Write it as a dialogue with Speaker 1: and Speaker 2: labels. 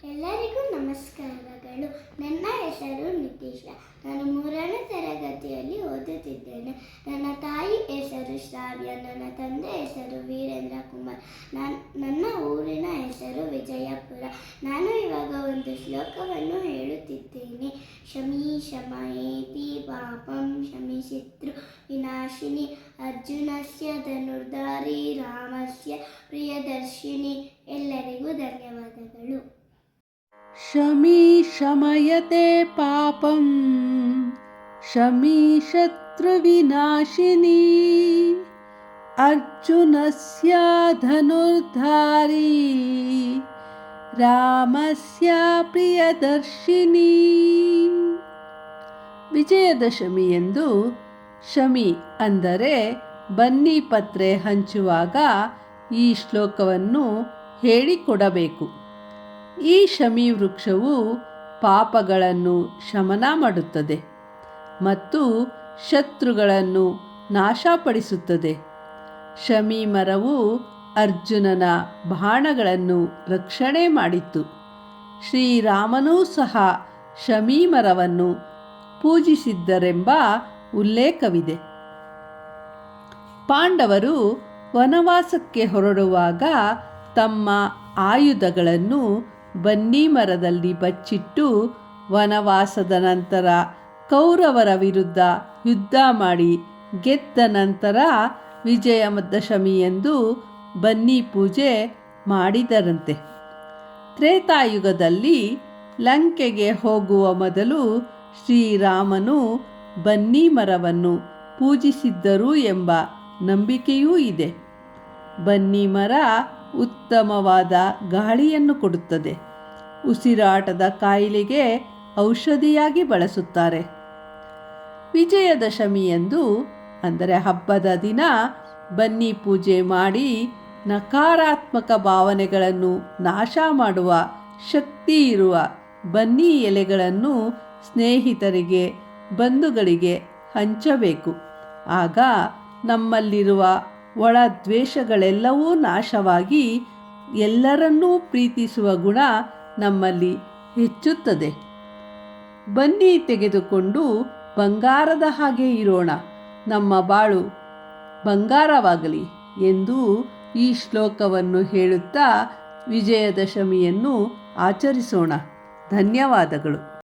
Speaker 1: ಎಲ್ಲರಿಗೂ ನಮಸ್ಕಾರಗಳು. ನನ್ನ ಹೆಸರು ನಿತೀಶ. ನಾನು 3ನೇ ತರಗತಿಯಲ್ಲಿ ಓದುತ್ತಿದ್ದೇನೆ. ನನ್ನ ತಾಯಿ ಹೆಸರು ಶ್ರಾವ್ಯ. ನನ್ನ ತಂದೆ ಹೆಸರು ವೀರೇಂದ್ರ ಕುಮಾರ್. ನನ್ನ ಊರಿನ ಹೆಸರು ವಿಜಯಪುರ. ನಾನು ಇವಾಗ ಒಂದು ಶ್ಲೋಕವನ್ನು ಹೇಳುತ್ತಿದ್ದೇನೆ. ಶಮಿ ಶಮಯೇತಿ ಪಾಪಂ ಶಮಿಶತ್ರು ವಿನಾಶಿನಿ ಅರ್ಜುನಸ್ಯ ಧನುರ್ಧಾರಿ ರಾಮಸ್ಯ ಪ್ರಿಯದರ್ಶಿನಿ. ಎಲ್ಲರಿಗೂ ಧನ್ಯವಾದಗಳು.
Speaker 2: ಶಮಿ ಶಮಯತೆ ಪಾಪಂ ಶಮಿ ಶತ್ರುವಿನಾಶಿನಿ ಅರ್ಜುನಸ್ಯ ಧನುರ್ಧಾರಿ ರಾಮಸ್ಯ ಪ್ರಿಯದರ್ಶಿನಿ. ವಿಜಯದಶಮಿ ಎಂದು ಶಮಿ ಅಂದರೆ ಬನ್ನಿ ಪತ್ರೆ ಹಂಚುವಾಗ ಈ ಶ್ಲೋಕವನ್ನು ಹೇಳಿಕೊಡಬೇಕು. ಈ ಶಮಿ ವೃಕ್ಷವು ಪಾಪಗಳನ್ನು ಶಮನ ಮಾಡುತ್ತದೆ ಮತ್ತು ಶತ್ರುಗಳನ್ನು ನಾಶಪಡಿಸುತ್ತದೆ. ಶಮಿ ಮರವು ಅರ್ಜುನನ ಬಾಣಗಳನ್ನು ರಕ್ಷಣೆ ಮಾಡಿತು. ಶ್ರೀರಾಮನೂ ಸಹ ಶಮಿ ಮರವನ್ನು ಪೂಜಿಸಿದ್ದರೆಂಬ ಉಲ್ಲೇಖವಿದೆ. ಪಾಂಡವರು ವನವಾಸಕ್ಕೆ ಹೊರಡುವಾಗ ತಮ್ಮ ಆಯುಧಗಳನ್ನು ಬನ್ನಿ ಮರದಲ್ಲಿ ಬಚ್ಚಿಟ್ಟು ವನವಾಸದ ನಂತರ ಕೌರವರ ವಿರುದ್ಧ ಯುದ್ಧ ಮಾಡಿ ಗೆದ್ದ ನಂತರ ವಿಜಯದಶಮಿ ಎಂದು ಬನ್ನಿ ಪೂಜೆ ಮಾಡಿದರಂತೆ. ತ್ರೇತಾಯುಗದಲ್ಲಿ ಲಂಕೆಗೆ ಹೋಗುವ ಮೊದಲು ಶ್ರೀರಾಮನು ಬನ್ನಿ ಮರವನ್ನು ಪೂಜಿಸಿದ್ದರು ಎಂಬ ನಂಬಿಕೆಯೂ ಇದೆ. ಬನ್ನಿ ಮರ ಉತ್ತಮವಾದ ಗಾಳಿಯನ್ನು ಕೊಡುತ್ತದೆ. ಉಸಿರಾಟದ ಕಾಯಿಲೆಗೆ ಔಷಧಿಯಾಗಿ ಬಳಸುತ್ತಾರೆ. ವಿಜಯದಶಮಿಯಂದು ಅಂದರೆ ಹಬ್ಬದ ದಿನ ಬನ್ನಿ ಪೂಜೆ ಮಾಡಿ ನಕಾರಾತ್ಮಕ ಭಾವನೆಗಳನ್ನು ನಾಶ ಮಾಡುವ ಶಕ್ತಿ ಇರುವ ಬನ್ನಿ ಎಲೆಗಳನ್ನು ಸ್ನೇಹಿತರಿಗೆ ಬಂಧುಗಳಿಗೆ ಹಂಚಬೇಕು. ಆಗ ನಮ್ಮಲ್ಲಿರುವ ಒಳ ದ್ವೇಷಗಳೆಲ್ಲವೂ ನಾಶವಾಗಿ ಎಲ್ಲರನ್ನೂ ಪ್ರೀತಿಸುವ ಗುಣ ನಮ್ಮಲ್ಲಿ ಹೆಚ್ಚುತ್ತದೆ. ಬನ್ನಿ ತೆಗೆದುಕೊಂಡು ಬಂಗಾರದ ಹಾಗೆ ಇರೋಣ, ನಮ್ಮ ಬಾಳು ಬಂಗಾರವಾಗಲಿ ಎಂದು ಈ ಶ್ಲೋಕವನ್ನು ಹೇಳುತ್ತಾ ವಿಜಯದಶಮಿಯನ್ನು ಆಚರಿಸೋಣ. ಧನ್ಯವಾದಗಳು.